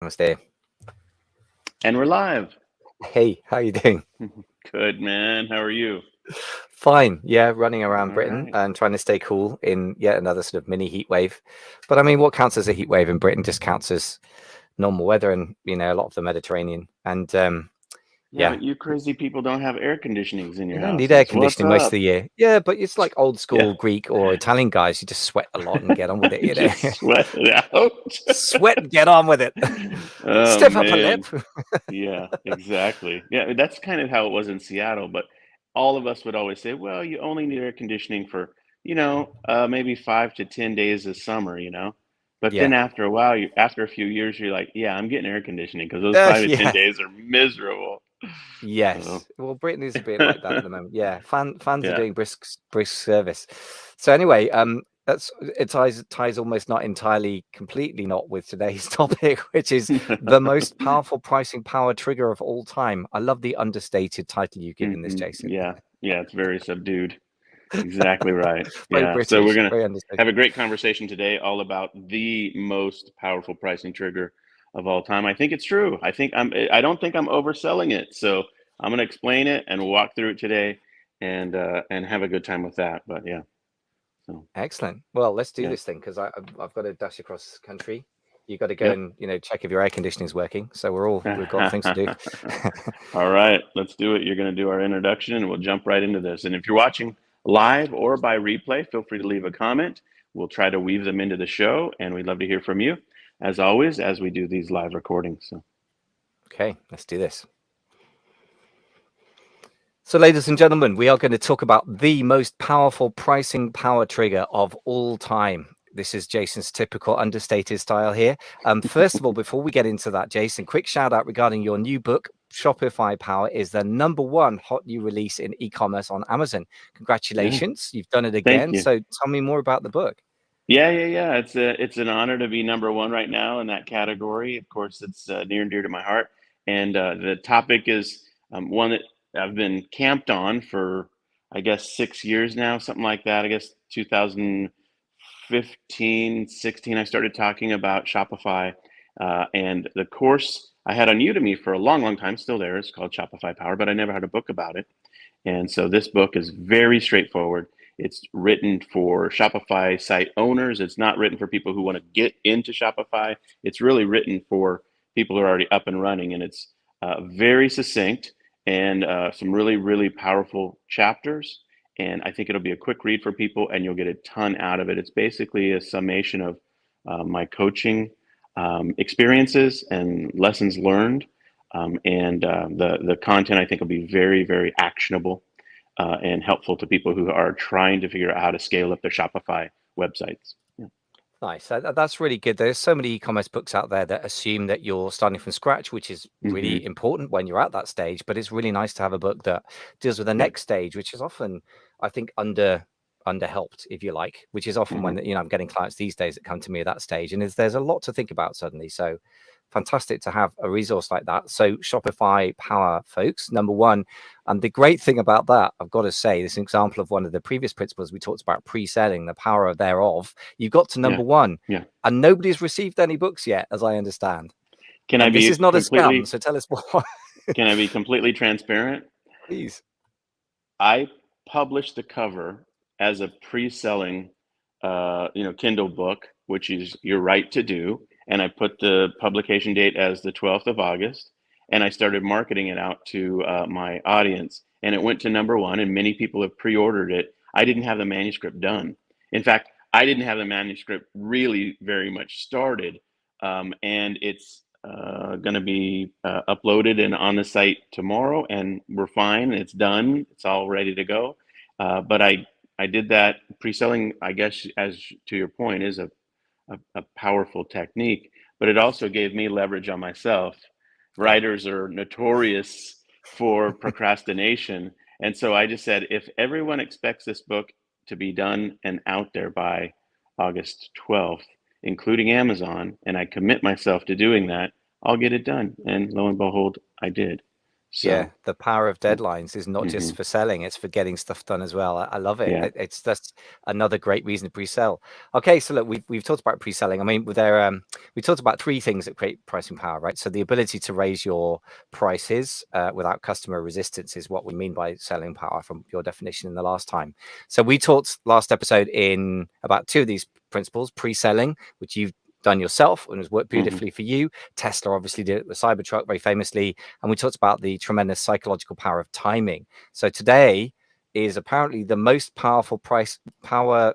Namaste. And we're live. Hey, how you doing? Good, man. How are you? Fine. Yeah, running around All Britain right. and trying to stay cool in yet another sort of mini heat wave. But I mean, what counts as a heat wave in Britain just counts as normal weather and, a lot of the Mediterranean. And Yeah, yeah, but you crazy people don't have air conditionings in you your don't need air houses. What's conditioning most of up? the year. Yeah, but it's like old Yeah. school Greek or Italian guys. You just sweat a lot and get on with it. Just sweat it out. Sweat and get on with it. Oh, Stiff upper lip. man. Yeah, exactly. Yeah, that's kind of how it was in Seattle. But all of us would always say, well, you only need air conditioning for, maybe 5 to 10 days this summer. But then Yeah. after a while, after a few years, you're like, yeah, I'm getting air conditioning because those five to ten Yeah. days are miserable. So, Yes. Well, Britain is a bit like that at the moment. Yeah. Fans are yeah. doing brisk service. So anyway, it ties almost not entirely, completely not with today's topic, which is the most powerful pricing power trigger of all time. I love the understated title you've given this, Jason. Yeah. Yeah. It's very subdued. Exactly right. Very Yeah. So we're British, going to very understated. have a great conversation today all about the most powerful pricing trigger of all time. I think it's true. I don't think I'm overselling it. So I'm going to explain it and walk through it today and have a good time with that. But yeah. So, Excellent. Well, let's do yeah. this thing because I've got to dash across country. You've got to go Yep. and check if your air conditioning is working. So we've got things to do. All right, let's do it. You're going to do our introduction and we'll jump right into this. And if you're watching live or by replay, feel free to leave a comment. We'll try to weave them into the show, and we'd love to hear from you, as always, as we do these live recordings. So, Okay, let's do this. So, ladies and gentlemen, we are going to talk about the most powerful pricing power trigger of all time. This is Jason's typical understated style here. First of all, before we get into that, Jason, quick shout out regarding your new book. Shopify Power is the #1 hot new release in e-commerce on Amazon. yeah, Congratulations, you've done it thank again. you. So, tell me more about the book. Yeah. It's an honor to be #1 right now in that category. Of course, it's near and dear to my heart. And the topic is one that I've been camped on for, I guess, 6 years now, something like that. I guess 2015, 16, I started talking about Shopify. And the course I had on Udemy for a long, long time, still there. It's called Shopify Power, but I never had a book about it. And so this book is very straightforward. It's written for Shopify site owners. It's not written for people who want to get into Shopify. It's really written for people who are already up and running. And it's very succinct and some really, really powerful chapters. And I think it'll be a quick read for people and you'll get a ton out of it. It's basically a summation of my coaching experiences and lessons learned. And the content I think will be very, very actionable and helpful to people who are trying to figure out how to scale up their Shopify websites. Yeah. Nice. That's really good. There's so many e-commerce books out there that assume that you're starting from scratch, which is Hmm. really important when you're at that stage. But it's really nice to have a book that deals with the Yep. next stage, which is often, I think, underhelped, if you like, which is often Hmm. when I'm getting clients these days that come to me at that stage, and there's a lot to think about suddenly. So fantastic to have a resource like that. So Shopify Power, folks, #1. And the great thing about that, I've got to say, this is an example of one of the previous principles we talked about, pre-selling, the power thereof. You got to Yeah. #1, Yeah. and nobody's received any books yet, as I understand. Can I And this be is not a scam, completely so tell us more. can I be completely transparent? Please. I published the cover as a pre-selling, Kindle book, which is your right to do. And I put the publication date as the 12th of August, and I started marketing it out to my audience. And it went to #1, and many people have pre-ordered it. I didn't have the manuscript done. In fact, I didn't have the manuscript really very much started, and it's going to be uploaded and on the site tomorrow, and we're fine. It's done. It's all ready to go. But I did that pre-selling. I guess, as to your point, is a powerful technique, but it also gave me leverage on myself. Yeah. Writers are notorious for procrastination, and so I just said, if everyone expects this book to be done and out there by August 12th, including Amazon, and I commit myself to doing that, I'll get it done. And lo and behold, I did. Yeah, So, the power of deadlines is not hmm just for selling, it's for getting stuff done as well. I love it. yeah. It's just another great reason to pre-sell. Okay, so look, we've talked about pre-selling. I mean, we talked about three things that create pricing power, right? So the ability to raise your prices without customer resistance is what we mean by selling power from your definition in the last time. So we talked last episode in about two of these principles: pre-selling, which you've done yourself and has worked hmm beautifully for you. Tesla obviously did it with the Cybertruck very famously, and we talked about the tremendous psychological power of timing. So today is apparently the most powerful price power.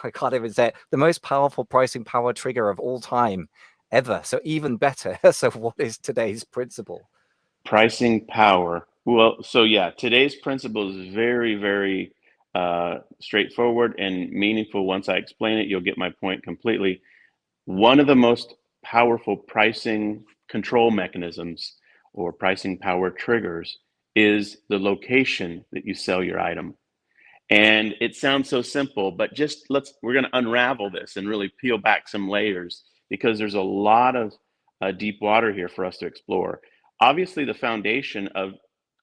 I can't even say it, the most powerful pricing power trigger of all time ever. So even better. So what is today's principle? Pricing power. Well, so yeah, today's principle is very, very straightforward and meaningful. Once I explain it, you'll get my point completely. One of the most powerful pricing control mechanisms or pricing power triggers is the location that you sell your item. And it sounds so simple, but we're going to unravel this and really peel back some layers because there's a lot of deep water here for us to explore. Obviously, the foundation of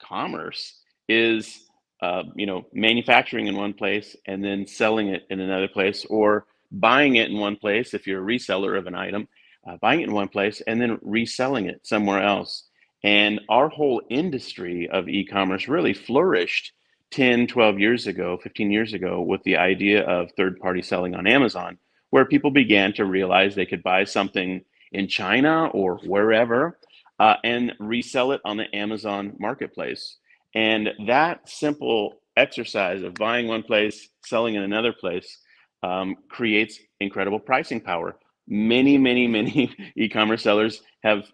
commerce is, manufacturing in one place and then selling it in another place, or buying it in one place if you're a reseller of an item, buying it in one place and then reselling it somewhere else. And our whole industry of e-commerce really flourished 10, 12 years ago, 15 years ago, with the idea of third party selling on Amazon, where people began to realize they could buy something in China or wherever and resell it on the Amazon marketplace. And that simple exercise of buying one place, selling in another place, creates incredible pricing power. Many, many, many e-commerce sellers have,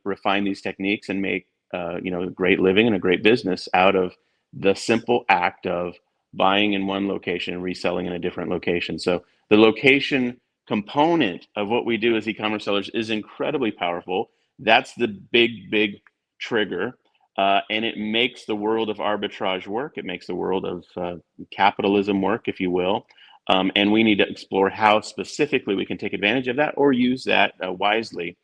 refined these techniques and make, a great living and a great business out of the simple act of buying in one location and reselling in a different location. So the location component of what we do as e-commerce sellers is incredibly powerful. That's the big, big trigger. And it makes the world of arbitrage work. It makes the world of capitalism work, if you will. And we need to explore how specifically we can take advantage of that or use that wisely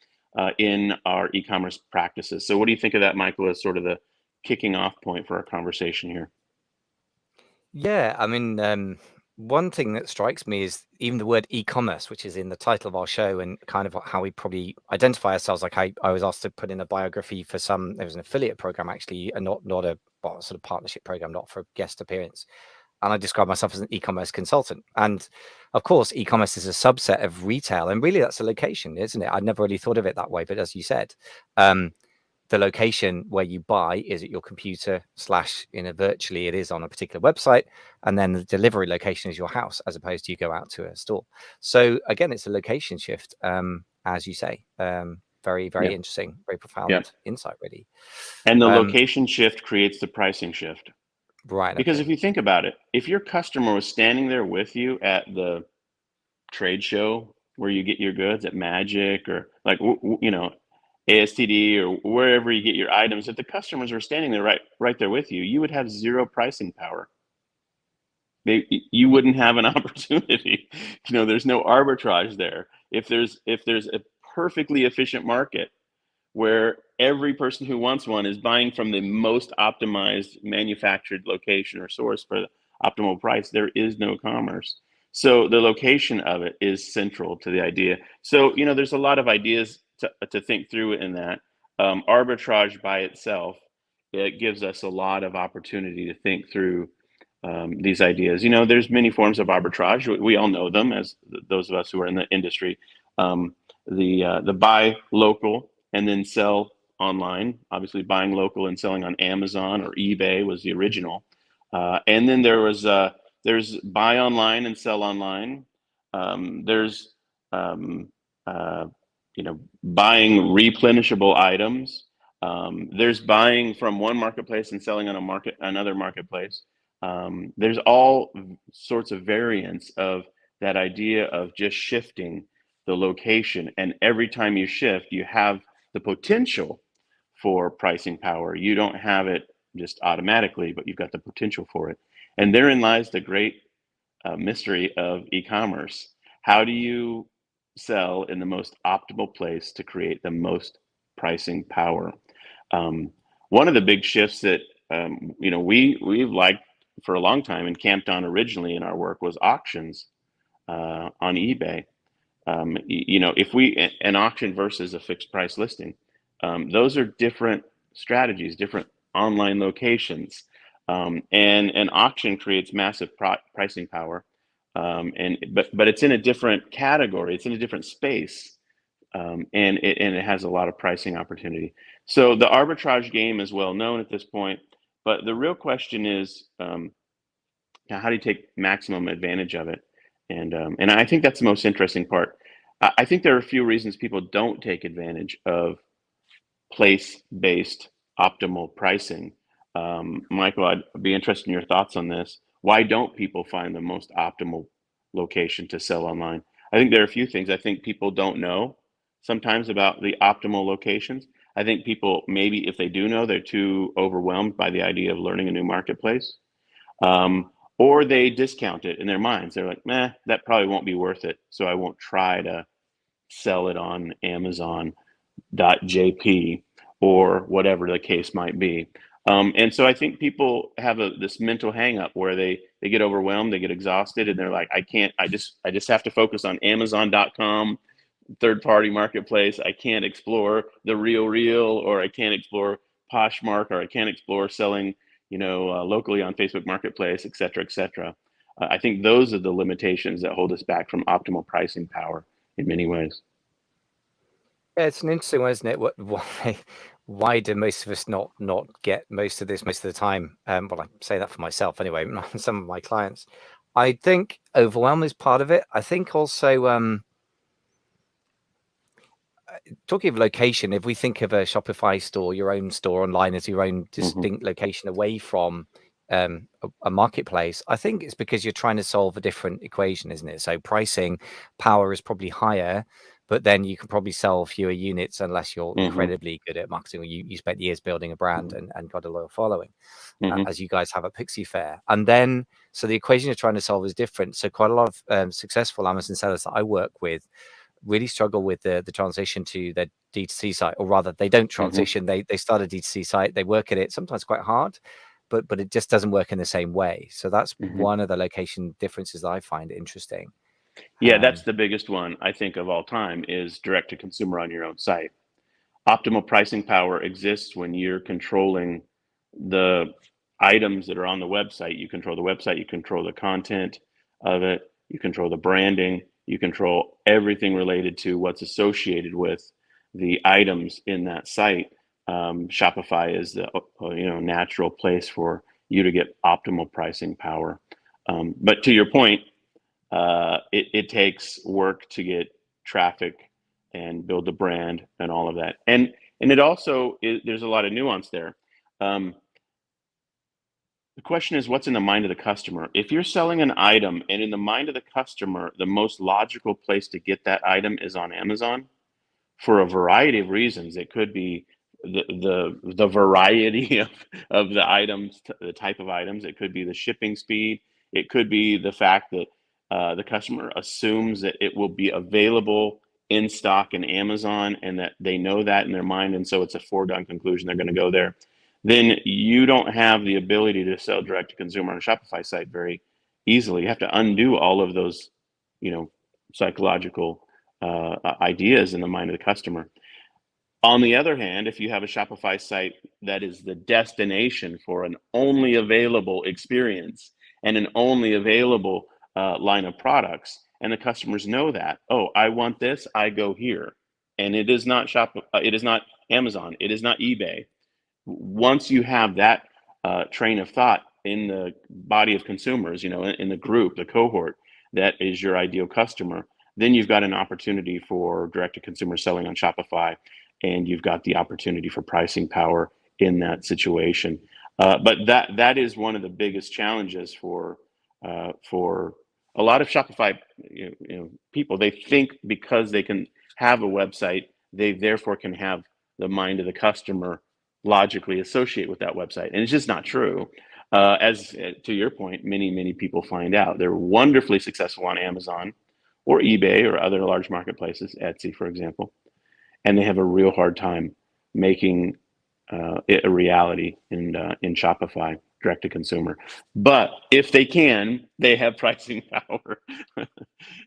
in our e-commerce practices. So what do you think of that, Michael, as sort of the kicking off point for our conversation here? Yeah, I mean, one thing that strikes me is even the word e-commerce, which is in the title of our show and kind of how we probably identify ourselves. Like I was asked to put in a biography for there was an affiliate program actually, and not a well, sort of partnership program, not for a guest appearance. And I describe myself as an e-commerce consultant. And of course, e-commerce is a subset of retail, and really that's a location, isn't it? I'd never really thought of it that way, but as you said, um, the location where you buy is at your computer slash virtually it is on a particular website, and then the delivery location is your house as opposed to you go out to a store. So again, it's a location shift, as you say. Very, very Yeah, interesting, very yeah. profound insight, really. And the um, location shift creates the pricing shift. right, Because if okay. you think about it, if your customer was standing there with you at the trade show where you get your goods at Magic or like ASTD or wherever you get your items, if the customers were standing there right there with you, you would have zero pricing power. You wouldn't have an opportunity. There's no arbitrage there. If there's a perfectly efficient market where every person who wants one is buying from the most optimized manufactured location or source for the optimal price, there is no commerce. So the location of it is central to the idea. So, there's a lot of ideas to think through in that. Arbitrage by itself, it gives us a lot of opportunity to think through these ideas. There's many forms of arbitrage. We all know them as those of us who are in the industry. The buy local and then sell online. Obviously, buying local and selling on Amazon or eBay was the original. And then there's buy online and sell online. There's uh, buying replenishable items. There's buying from one marketplace and selling on another marketplace. There's all sorts of variants of that idea of just shifting the location. And every time you shift, you have the potential for pricing power. You don't have it just automatically, but you've got the potential for it. And therein lies the great mystery of e-commerce. How do you sell in the most optimal place to create the most pricing power? Um, One of the big shifts that we've liked for a long time and camped on originally in our work was auctions on eBay. If an auction versus a fixed price listing, those are different strategies, different online locations, and an auction creates massive pricing power, but it's in a different category, it's in a different space, and it has a lot of pricing opportunity. So the arbitrage game is well known at this point, but the real question is, now how do you take maximum advantage of it? And I think that's the most interesting part. I think there are a few reasons people don't take advantage of place-based optimal pricing. Michael, I'd be interested in your thoughts on this. Why don't people find the most optimal location to sell online? I think there are a few things. I think people don't know sometimes about the optimal locations. I think people, maybe if they do know, they're too overwhelmed by the idea of learning a new marketplace. Or they discount it in their minds. They're like, meh, that probably won't be worth it, so I won't try to sell it on Amazon.jp or whatever the case might be. And so I think people have this mental hang up where they get overwhelmed, they get exhausted, and they're like, I just have to focus on Amazon.com, third party marketplace. I can't explore the real, or I can't explore Poshmark, or I can't explore selling, locally on Facebook Marketplace, et cetera, et cetera. I think those are the limitations that hold us back from optimal pricing power in many ways. Yeah, it's an interesting one, isn't it? Why do most of us not get most of this most of the time? Well, I say that for myself anyway, not some of my clients. I think overwhelm is part of it. I think also talking of location, if we think of a Shopify store, your own store online as your own distinct location away from a marketplace, I think it's because you're trying to solve a different equation, isn't it? So pricing power is probably higher, but then you can probably sell fewer units unless you're incredibly good at marketing, or you spent years building a brand and got a loyal following, as you guys have at Pixie Fair. And then, so the equation you're trying to solve is different. So quite a lot of successful Amazon sellers that I work with really struggle with the transition to their D2C site, or rather they don't transition. They start a D2C site, they work at it sometimes quite hard, but it just doesn't work in the same way. So that's one of the location differences that I find interesting. Yeah, that's the biggest one, I think, of all time, is direct to consumer on your own site. Optimal pricing power exists when you're controlling the items that are on the website. You control the website, you control the content of it, you control the branding, you control everything related to what's associated with the items in that site. Shopify is the natural place for you to get optimal pricing power. But to your point, it takes work to get traffic and build a brand and all of that. And it also there's a lot of nuance there. The question is, what's in the mind of the customer? If you're selling an item and in the mind of the customer, the most logical place to get that item is on Amazon, for a variety of reasons. It could be the variety of the items, the type of items. It could be the shipping speed. It could be the fact that the customer assumes that it will be available in stock in Amazon, and that they know that in their mind, and so it's a foregone conclusion they're going to go there. Then you don't have the ability to sell direct to consumer on a Shopify site very easily. You have to undo all of those, psychological ideas in the mind of the customer. On the other hand, if you have a Shopify site that is the destination for an only available experience and an only available line of products, and the customers know that, oh, I want this, I go here, and it is not it is not Amazon, it is not eBay. Once you have that train of thought in the body of consumers, in the group, the cohort that is your ideal customer, then you've got an opportunity for direct-to-consumer selling on Shopify, and you've got the opportunity for pricing power in that situation. But that is one of the biggest challenges for a lot of Shopify people. They think because they can have a website, they therefore can have the mind of the customer logically associate with that website, and it's just not true. As to your point, many people find out they're wonderfully successful on Amazon or eBay or other large marketplaces, Etsy, for example, and they have a real hard time making a reality in Shopify direct to consumer. But if they can, they have pricing power,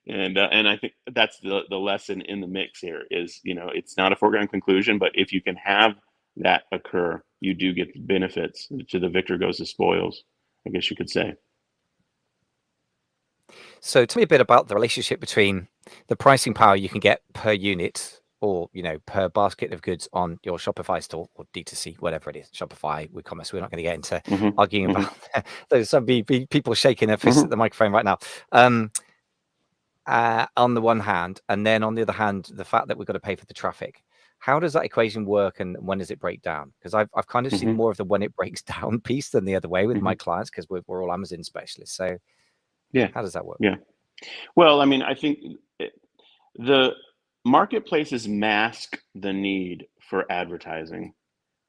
and I think that's the lesson in the mix here. Is, it's not a foregone conclusion, but if you can have that occur, you do get benefits. To the victor goes the spoils, I guess you could say. So tell me a bit about the relationship between the pricing power you can get per unit or, per basket of goods on your Shopify store or D2C, whatever it is, Shopify, WooCommerce. We're not going to get into arguing about there's some people shaking their fists at the microphone right now. On the one hand, and then on the other hand, the fact that we've got to pay for the traffic. How does that equation work, and when does it break down? Because I've kind of seen more of the when it breaks down piece than the other way with my clients, because we're all Amazon specialists. So Yeah. how does that work? Yeah. Well, I mean, I think the marketplaces mask the need for advertising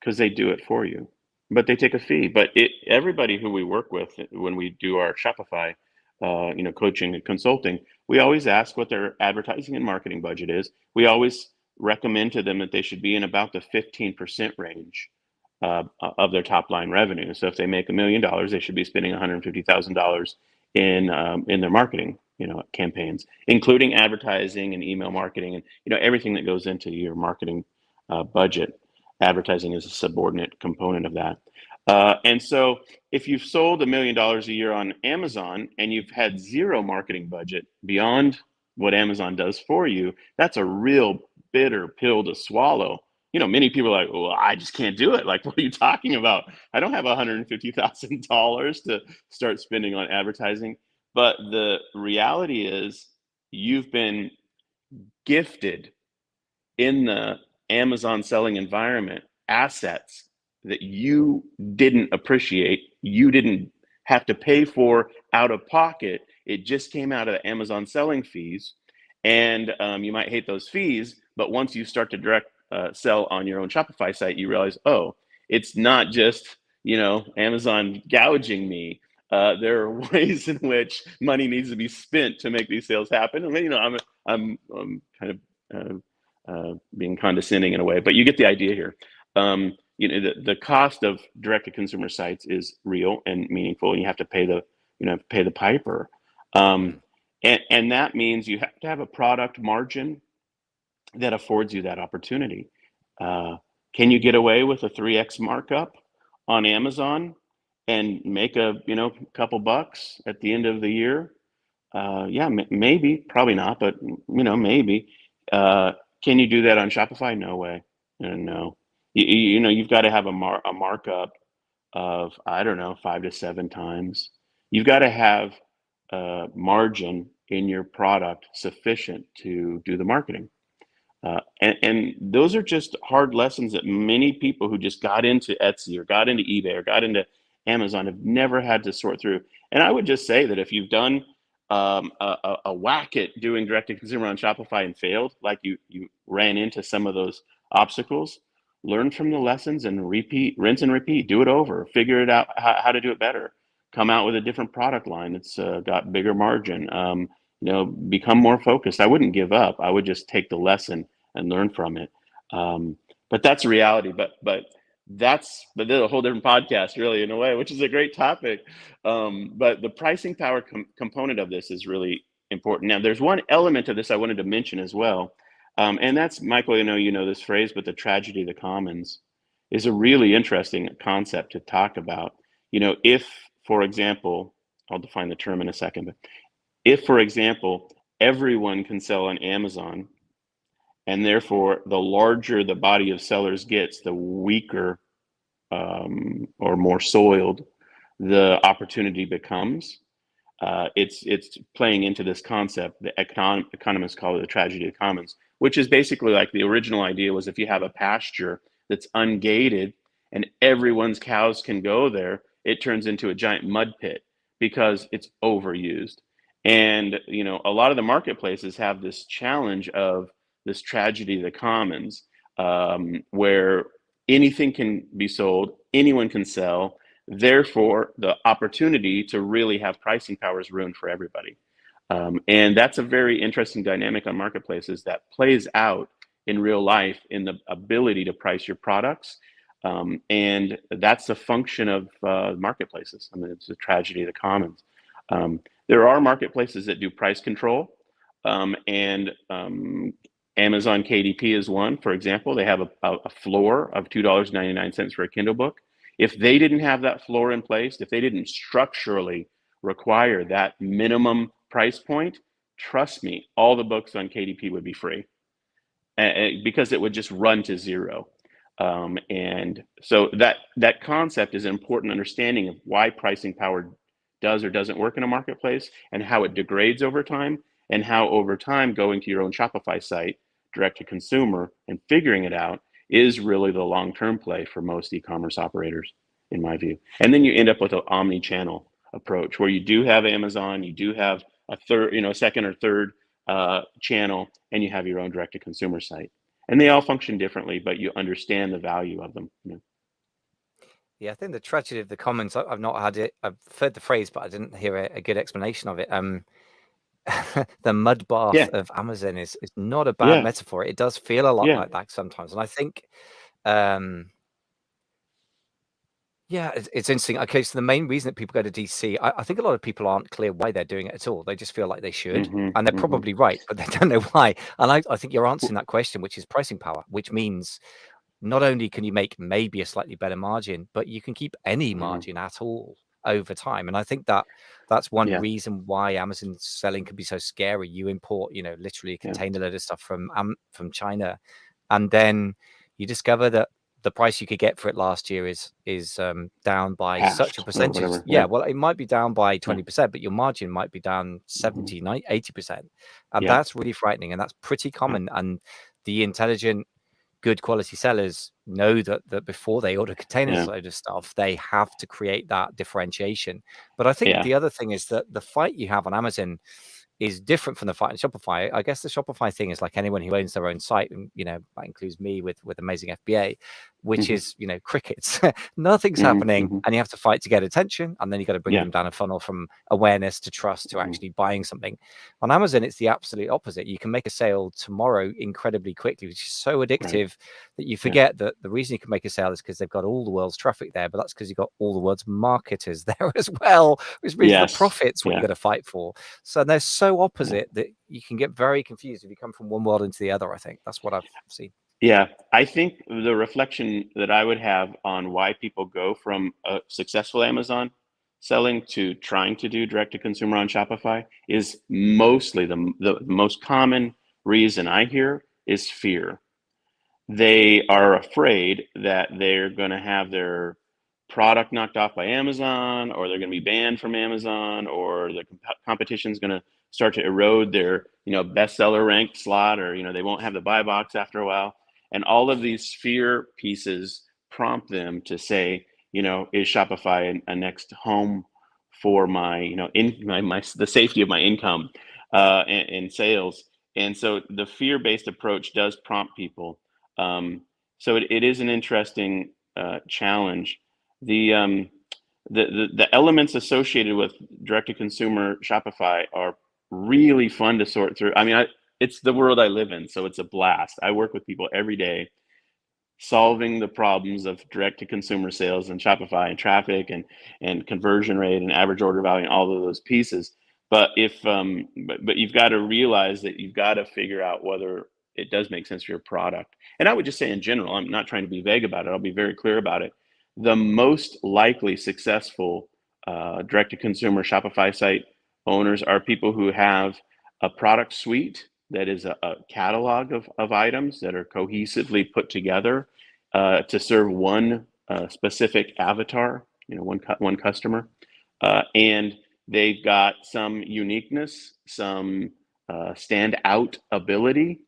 because they do it for you, but they take a fee. But everybody who we work with when we do our Shopify, coaching and consulting, we always ask what their advertising and marketing budget is. We always recommend to them that they should be in about the 15% range of their top line revenue. So if they make $1 million, they should be spending $150,000 in their marketing, campaigns, including advertising and email marketing and everything that goes into your marketing budget. Advertising is a subordinate component of that. And so if you've sold $1 million a year on Amazon and you've had zero marketing budget beyond what Amazon does for you, that's a real bitter pill to swallow. Many people are like, well, I just can't do it. Like, what are you talking about? I don't have $150,000 to start spending on advertising. But the reality is you've been gifted in the Amazon selling environment assets that you didn't appreciate, you didn't have to pay for out of pocket. It just came out of the Amazon selling fees. And you might hate those fees, but once you start to direct sell on your own Shopify site, you realize, oh, it's not just, Amazon gouging me. There are ways in which money needs to be spent to make these sales happen. I mean, I'm kind of being condescending in a way, but you get the idea here. The cost of direct-to-consumer sites is real and meaningful, and you have to pay the piper. And that means you have to have a product margin that affords you that opportunity. Can you get away with a 3x markup on Amazon and make a couple bucks at the end of the year? Yeah, maybe, probably not, but maybe. Can you do that on Shopify? No way. No. You've got to have a markup of, I don't know, 5 to 7 times. You've got to have margin in your product sufficient to do the marketing. And those are just hard lessons that many people who just got into Etsy or got into eBay or got into Amazon have never had to sort through. And I would just say that if you've done a whack at doing direct-to-consumer on Shopify and failed, like you ran into some of those obstacles, learn from the lessons and rinse and repeat, do it over, figure it out how to do it better, come out with a different product line that's got bigger margin, become more focused. I wouldn't give up. I would just take the lesson and learn from it. But that's reality. But that's a whole different podcast, really, in a way, which is a great topic. But the pricing power component of this is really important. Now, there's one element of this I wanted to mention as well. And that's, Michael, you know this phrase, but the tragedy of the commons is a really interesting concept to talk about. If, for example, I'll define the term in a second, but if, for example, everyone can sell on Amazon, and therefore the larger the body of sellers gets, the weaker or more soiled the opportunity becomes. It's playing into this concept that economists call it the tragedy of the commons, which is basically like the original idea was if you have a pasture that's ungated and everyone's cows can go there, it turns into a giant mud pit because it's overused. And a lot of the marketplaces have this challenge of this tragedy of the commons, where anything can be sold, anyone can sell. Therefore, the opportunity to really have pricing power is ruined for everybody. And that's a very interesting dynamic on marketplaces that plays out in real life in the ability to price your products. And that's a function of marketplaces. I mean, it's a tragedy of the commons. There are marketplaces that do price control, and Amazon KDP is one, for example. They have a floor of $2.99 for a Kindle book. If they didn't have that floor in place, if they didn't structurally require that minimum price point, trust me, all the books on KDP would be free, because it would just run to zero. And so that concept is an important understanding of why pricing power does or doesn't work in a marketplace, and how it degrades over time, and how over time going to your own Shopify site, direct to consumer, and figuring it out is really the long-term play for most e-commerce operators, in my view. And then you end up with an omni-channel approach where you do have Amazon, you do have a third, second or third channel, and you have your own direct to consumer site. And they all function differently, but you understand the value of them. Yeah, I think the tragedy of the commons, I've not had it. I've heard the phrase, but I didn't hear a good explanation of it. The mud bath Yeah, of Amazon is not a bad yeah, metaphor. It does feel a lot yeah, like that sometimes, and I think, yeah, it's interesting. Okay, so the main reason that people go to DC, I think a lot of people aren't clear why they're doing it at all. They just feel like they should, and they're probably right, but they don't know why. And I think you're answering that question, which is pricing power, which means not only can you make maybe a slightly better margin, but you can keep any margin at all over time. And I think that's one yeah, reason why Amazon selling can be so scary. You import, literally a yeah, container load of stuff from China, and then you discover that the price you could get for it last year is down by half such a or percentage. whatever. Yeah, Yeah, well, it might be down by yeah, 20%, but your margin might be down 70, 90, 80%. And yeah, that's really frightening. And that's pretty yeah, common. And the intelligent, good quality sellers know that before they order containers yeah, load of stuff, they have to create that differentiation. But I think yeah, the other thing is that the fight you have on Amazon is different from the fight in Shopify. I guess the Shopify thing is like anyone who owns their own site, and that includes me with amazing FBA, which is crickets. Nothing's happening, and you have to fight to get attention, and then you got to bring yeah, them down a funnel from awareness to trust to actually buying something. On Amazon, it's the absolute opposite. You can make a sale tomorrow incredibly quickly, which is so right, addictive that you yeah, forget that the reason you can make a sale is because they've got all the world's traffic there, but that's because you've got all the world's marketers there as well, which means the yes, profit's what you yeah, got to fight for. So they're so opposite that you can get very confused if you come from one world into the other. I think that's what I've seen. yeah. I think the reflection that I would have on why people go from a successful Amazon selling to trying to do direct to consumer on Shopify is mostly the most common reason I hear is fear. They are afraid that they're going to have their product knocked off by Amazon, or they're going to be banned from Amazon, or the competition is going to start to erode their bestseller ranked slot, or they won't have the buy box after a while. And all of these fear pieces prompt them to say, is Shopify a next home for my in my the safety of my income and sales. And so the fear-based approach does prompt people. So it is an interesting challenge. The, the elements associated with direct-to-consumer Shopify are really fun to sort through. I mean, it's the world I live in, so it's a blast. I work with people every day solving the problems of direct-to-consumer sales and Shopify and traffic and conversion rate and average order value and all of those pieces. But but you've got to realize that you've got to figure out whether it does make sense for your product. And I would just say in general, I'm not trying to be vague about it. I'll be very clear about it. The most likely successful direct-to-consumer Shopify site owners are people who have a product suite that is a catalog of items that are cohesively put together to serve one specific avatar, one customer, and they've got some uniqueness, some standout ability,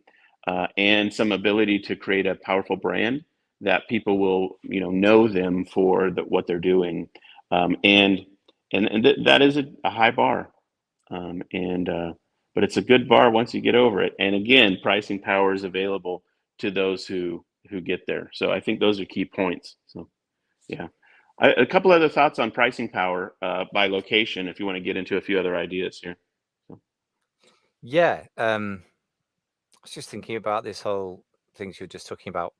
and some ability to create a powerful brand that people will, know them for what they're doing, and that is a high bar, and but it's a good bar once you get over it. And again, pricing power is available to those who get there. So I think those are key points. So yeah, a couple other thoughts on pricing power by location, if you want to get into a few other ideas here. So. Yeah, I was just thinking about this whole things you're just talking about.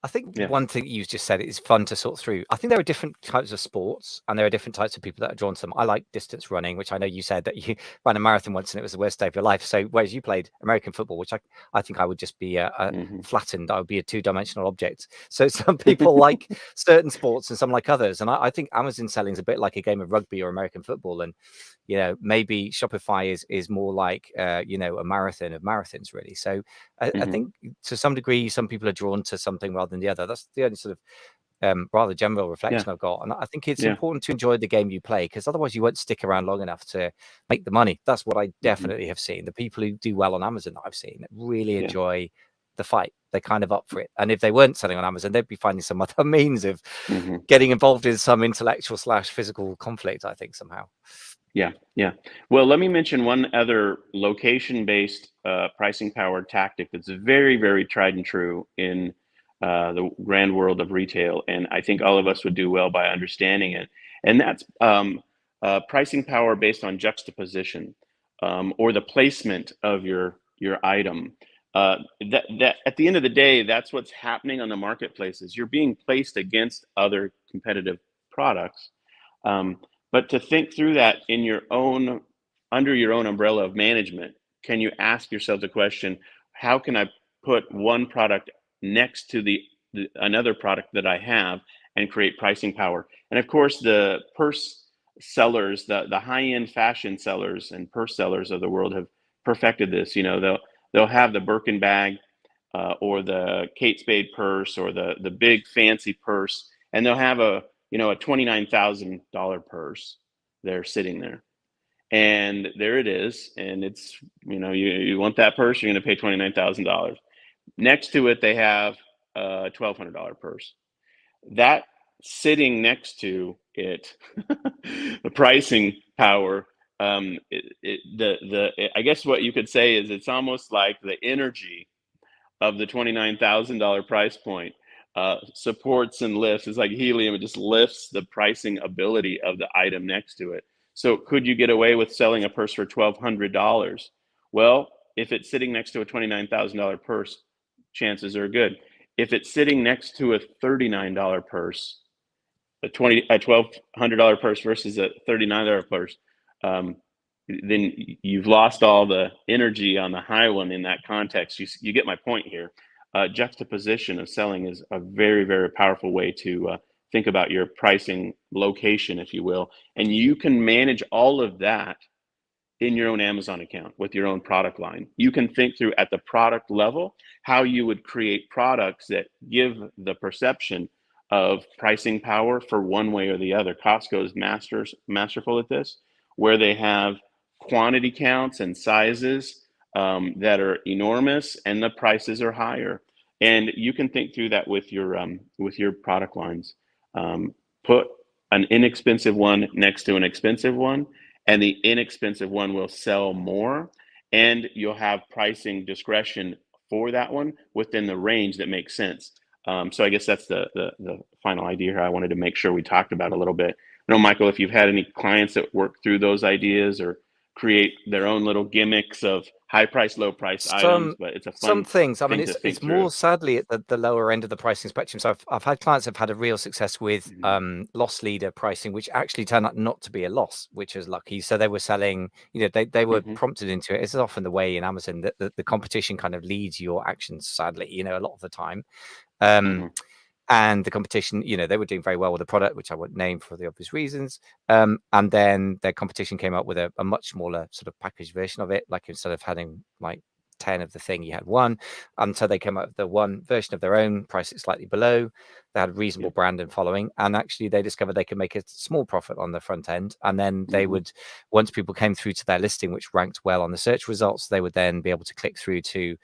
I think Yeah. one thing you just said is fun to sort through. I think there are different types of sports and there are different types of people that are drawn to them. I like distance running, which I know you said that you ran a marathon once and it was the worst day of your life. So whereas you played American football, which I think I would just be flattened. I would be a two-dimensional object. So some people like certain sports and some like others. And I think Amazon selling is a bit like a game of rugby or American football. And maybe Shopify is more like a marathon of marathons, really. So I think to some degree, some people are drawn to something rather than the other. That's the only sort of rather general reflection I've got. And I think it's important to enjoy the game you play, because otherwise you won't stick around long enough to make the money. That's what I definitely have seen. The people who do well on Amazon that I've seen really enjoy the fight. They're kind of up for it. And if they weren't selling on Amazon, they'd be finding some other means of getting involved in some intellectual / physical conflict, I think, somehow. Yeah. Well, let me mention one other location-based pricing power tactic that's very, very tried and true in the grand world of retail, and I think all of us would do well by understanding it. And that's pricing power based on juxtaposition, or the placement of your item. That at the end of the day, that's what's happening on the marketplaces. You're being placed against other competitive products. But to think through that under your own umbrella of management, can you ask yourself the question, how can I put one product next to another product that I have and create pricing power? And of course, the purse sellers, the high-end fashion sellers and purse sellers of the world have perfected this. They'll have the Birkin bag or the Kate Spade purse or the big fancy purse, and they'll have a $29,000 purse there sitting there. And there it is. And it's, you want that purse, you're going to pay $29,000. Next to it, they have a $1,200 purse. That sitting next to it, the pricing power, I guess what you could say is it's almost like the energy of the $29,000 price point supports and lifts. It's like helium. It just lifts the pricing ability of the item next to it. So could you get away with selling a purse for $1,200? Well, if it's sitting next to a $29,000 purse, chances are good. If it's sitting next to a $39 purse, a $1,200 purse versus a $39 purse, then you've lost all the energy on the high one in that context. You get my point here. Juxtaposition of selling is a very, very powerful way to think about your pricing location, if you will. And you can manage all of that in your own Amazon account with your own product line. You can think through at the product level how you would create products that give the perception of pricing power for one way or the other. Costco is masterful at this, where they have quantity counts and sizes that are enormous, and the prices are higher. And you can think through that with your product lines. Put an inexpensive one next to an expensive one, and the inexpensive one will sell more, and you'll have pricing discretion for that one within the range that makes sense. So I guess that's the final idea here I wanted to make sure we talked about a little bit. I don't know, Michael, if you've had any clients that work through those ideas or create their own little gimmicks of high price, low price items, but it's a fun some things. I mean, thing to think it's more through. sadly at the lower end of the pricing spectrum. So I've had clients that have had a real success with loss leader pricing, which actually turned out not to be a loss, which is lucky. So they were selling, they were prompted into it. It's often the way in Amazon that the competition kind of leads your actions, sadly, a lot of the time. And the competition, they were doing very well with the product, which I won't name for the obvious reasons. And then their competition came up with a much smaller sort of packaged version of it. Like instead of having like 10 of the thing, you had one. And so they came up with the one version of their own, price it slightly below. They had a reasonable brand and following. And actually they discovered they could make a small profit on the front end. And then they would, once people came through to their listing, which ranked well on the search results, they would then be able to click through to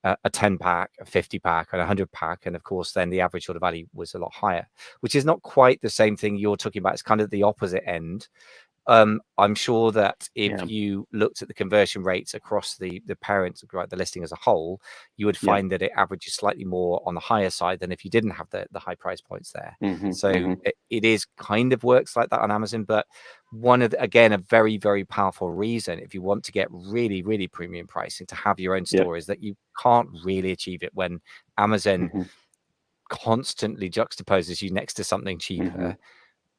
a 10 pack, a 50 pack, and a 100 pack. And of course, then the average order value was a lot higher, which is not quite the same thing you're talking about. It's kind of the opposite end. I'm sure that if you looked at the conversion rates across the parent, right, the listing as a whole, you would find that it averages slightly more on the higher side than if you didn't have the high price points there. So it is kind of works like that on Amazon, but again, a very, very powerful reason if you want to get really, really premium pricing to have your own store is that you can't really achieve it when Amazon constantly juxtaposes you next to something cheaper,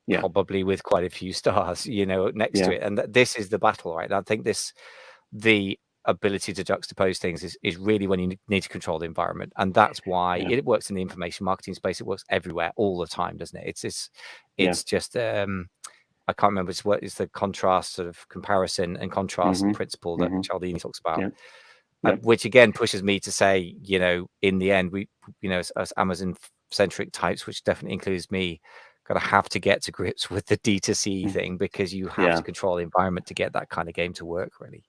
Yeah. probably with quite a few stars, next to it. And this is the battle, right? And I think the ability to juxtapose things is really when you need to control the environment. And that's why it works in the information marketing space. It works everywhere all the time, doesn't it? It's just, I can't remember what is the contrast sort of comparison and contrast principle that Cialdini talks about. Which again pushes me to say, in the end, we, as Amazon centric types, which definitely includes me, gotta have to get to grips with the D2C thing, because you have to control the environment to get that kind of game to work, really.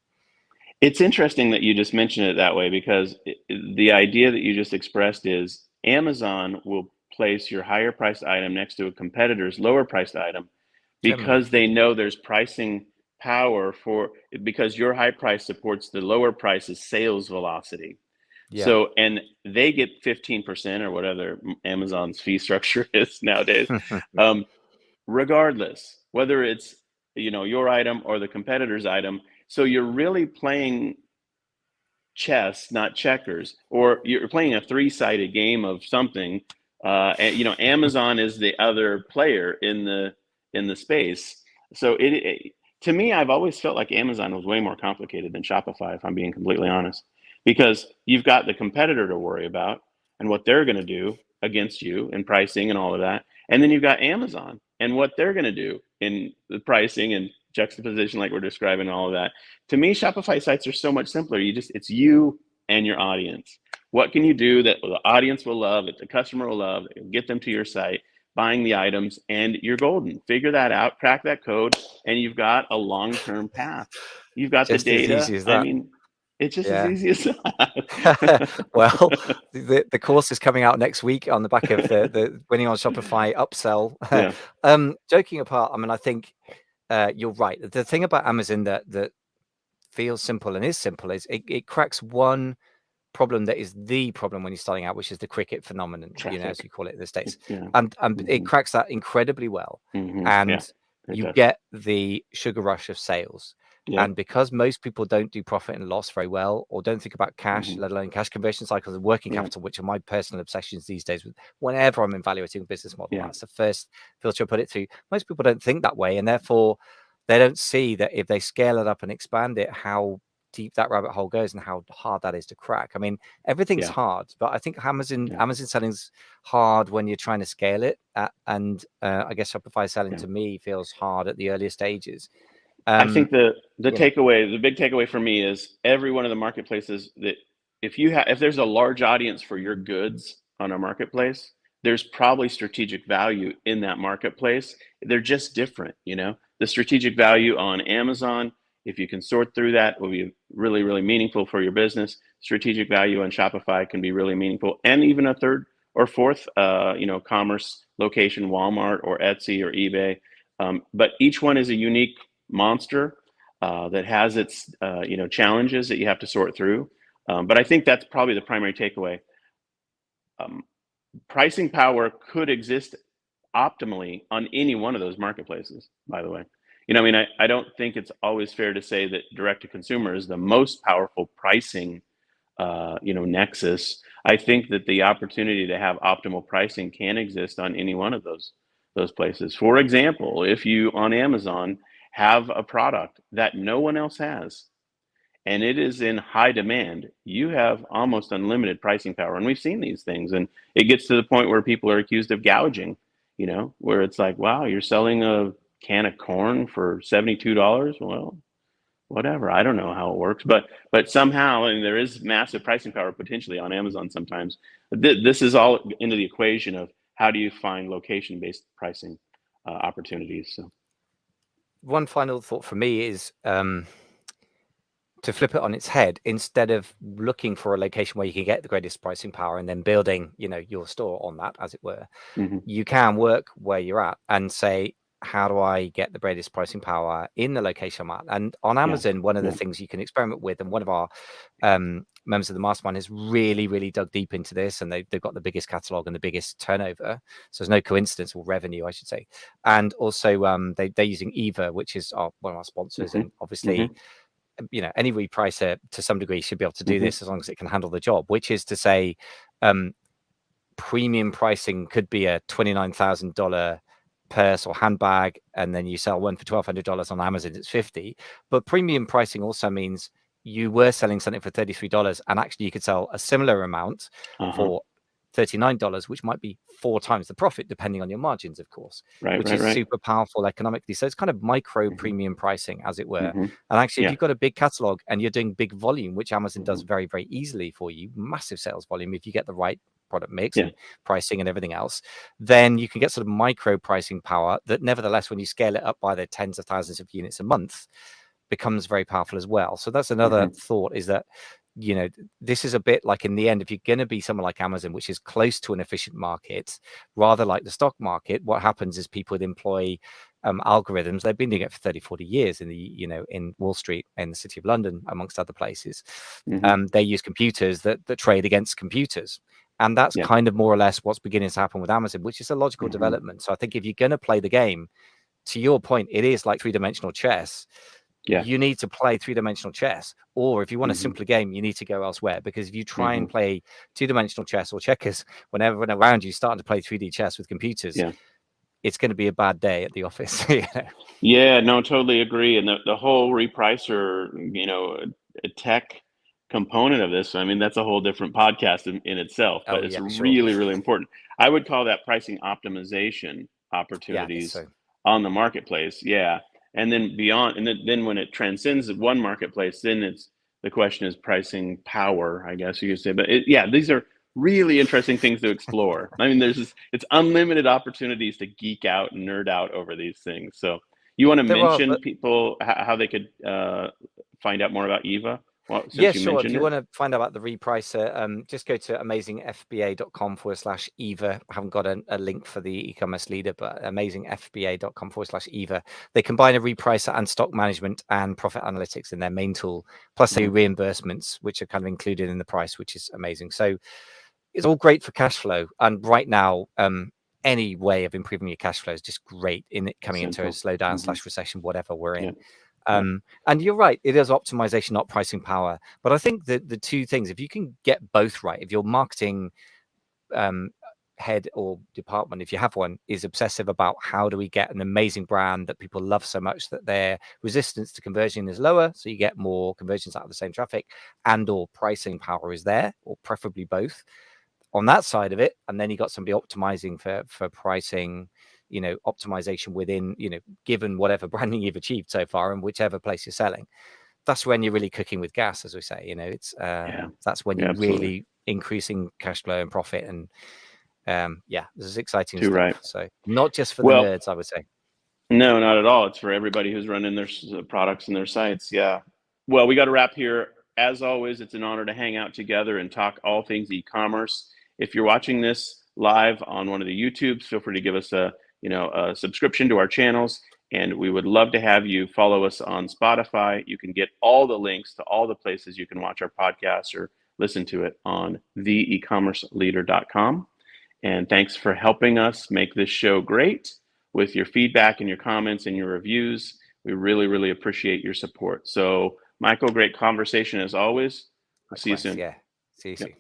It's interesting that you just mentioned it that way, because the idea that you just expressed is Amazon will place your higher priced item next to a competitor's lower priced item because they know there's pricing power because your high price supports the lower price's sales velocity. So, and they get 15% or whatever Amazon's fee structure is nowadays, regardless, whether it's, your item or the competitor's item. So you're really playing chess, not checkers, or you're playing a three-sided game of something. And Amazon is the other player in the space. So to me, I've always felt like Amazon was way more complicated than Shopify, if I'm being completely honest, because you've got the competitor to worry about and what they're going to do against you in pricing and all of that, and then you've got Amazon and what they're going to do in the pricing and juxtaposition, like we're describing, all of that. To me, Shopify sites are so much simpler. It's you and your audience. What can you do that the audience will love, that the customer will love, that will get them to your site, buying the items, and you're golden. Figure that out, crack that code, and you've got a long-term path. You've got just the data. As easy as that. I mean, it's just as easy as that. Well, the course is coming out next week on the back of the Winning on Shopify upsell. Joking apart, I mean, I think you're right. The thing about Amazon that feels simple and is simple is it cracks one problem that is the problem when you're starting out, which is the cricket phenomenon, as you call it in the States. And it cracks that incredibly well. And you get the sugar rush of sales. And because most people don't do profit and loss very well, or don't think about cash, let alone cash conversion cycles and working capital, which are my personal obsessions these days. Whenever I'm evaluating a business model, that's the first filter I put it through. Most people don't think that way, and therefore they don't see that if they scale it up and expand it, how deep that rabbit hole goes and how hard that is to crack. I mean, everything's hard, but I think Amazon selling's hard when you're trying to scale it. And I guess Shopify selling to me feels hard at the earlier stages. I think the takeaway, the big takeaway for me is every one of the marketplaces that if there's a large audience for your goods on a marketplace, there's probably strategic value in that marketplace. They're just different, The strategic value on Amazon, if you can sort through that, will be really, really meaningful for your business. Strategic value on Shopify can be really meaningful, and even a third or fourth, commerce location, Walmart or Etsy or eBay. But each one is a unique monster that has its, challenges that you have to sort through. But I think that's probably the primary takeaway. Pricing power could exist optimally on any one of those marketplaces, by the way. I don't think it's always fair to say that direct to consumer is the most powerful pricing, nexus. I think that the opportunity to have optimal pricing can exist on any one of those places. For example, if you on Amazon have a product that no one else has, and it is in high demand, you have almost unlimited pricing power. And we've seen these things, and it gets to the point where people are accused of gouging, where it's like, wow, you're selling a can of corn for $72. Well, whatever. I don't know how it works, but somehow, and there is massive pricing power potentially on Amazon sometimes. This is all into the equation of how do you find location-based pricing opportunities. So, one final thought for me is to flip it on its head. Instead of looking for a location where you can get the greatest pricing power and then building, your store on that, as it were, you can work where you're at and say, how do I get the greatest pricing power in the location I'm at? And on Amazon, one of the things you can experiment with, and one of our members of the mastermind has really, really dug deep into this, and they've got the biggest catalog and the biggest turnover. So there's no coincidence, or revenue, I should say. And also they're using Eva, which is one of our sponsors. And obviously, any repricer to some degree should be able to do this as long as it can handle the job, which is to say, premium pricing could be a $29,000 purse or handbag, and then you sell one for $1,200 on Amazon, it's 50. But premium pricing also means you were selling something for $33, and actually you could sell a similar amount for $39, which might be 4 times the profit, depending on your margins, of course, which is super powerful economically. So it's kind of micro premium pricing, as it were. And actually, if you've got a big catalog and you're doing big volume, which Amazon does very, very easily for you, massive sales volume, if you get the right product mix and pricing and everything else, then you can get sort of micro pricing power that, nevertheless, when you scale it up by the tens of thousands of units a month, becomes very powerful as well. So that's another thought, is that, you know, this is a bit like, in the end, if you're going to be someone like Amazon, which is close to an efficient market, rather like the stock market, what happens is people employ algorithms. They've been doing it for 30, 40 years in the, you know, in Wall Street, in the City of London, amongst other places. They use computers that trade against computers. And that's kind of more or less what's beginning to happen with Amazon, which is a logical development. So I think if you're going to play the game, to your point, it is like three-dimensional chess. You need to play three-dimensional chess, or if you want a simpler game, you need to go elsewhere. Because if you try and play two-dimensional chess or checkers, when everyone around you starting to play 3D chess with computers, it's going to be a bad day at the office. Yeah, no, totally agree. And the whole repricer, you know, tech component of this, I mean, that's a whole different podcast in itself, but it's really, really important. I would call that pricing optimization opportunities on the marketplace. And then beyond, and then when it transcends one marketplace, then the question is pricing power, I guess you could say. But these are really interesting things to explore. I mean, it's unlimited opportunities to geek out and nerd out over these things. So you want to mention people how they could find out more about Eva? Well, sure. If you want to find out about the repricer, just go to amazingfba.com/Eva. I haven't got a link for the e-commerce leader, but amazingfba.com/Eva. They combine a repricer and stock management and profit analytics in their main tool, plus the reimbursements, which are kind of included in the price, which is amazing. So it's all great for cash flow. And right now, any way of improving your cash flow is just great in it coming into a slowdown / recession, whatever we're in. And you're right, it is optimization, not pricing power. But I think that the two things, if you can get both right, if your marketing head or department, if you have one, is obsessive about how do we get an amazing brand that people love so much that their resistance to conversion is lower, so you get more conversions out of the same traffic, and or pricing power is there, or preferably both on that side of it, and then you got somebody optimizing for pricing, you know, optimization within, you know, given whatever branding you've achieved so far and whichever place you're selling, that's when you're really cooking with gas, as we say. You know, it's that's when you're really increasing cash flow and profit. And this is exciting stuff. Right. So not just for the nerds, I would say. No, not at all. It's for everybody who's running their products and their sites. Well, we got to wrap here. As always, it's an honor to hang out together and talk all things e-commerce. If you're watching this live on one of the YouTubes, feel free to give us a subscription to our channels, and we would love to have you follow us on Spotify. You can get all the links to all the places you can watch our podcast or listen to it on theecommerceleader.com. And thanks for helping us make this show great with your feedback and your comments and your reviews. We really, really appreciate your support. So, Michael, great conversation as always. We'll see you soon. See you soon.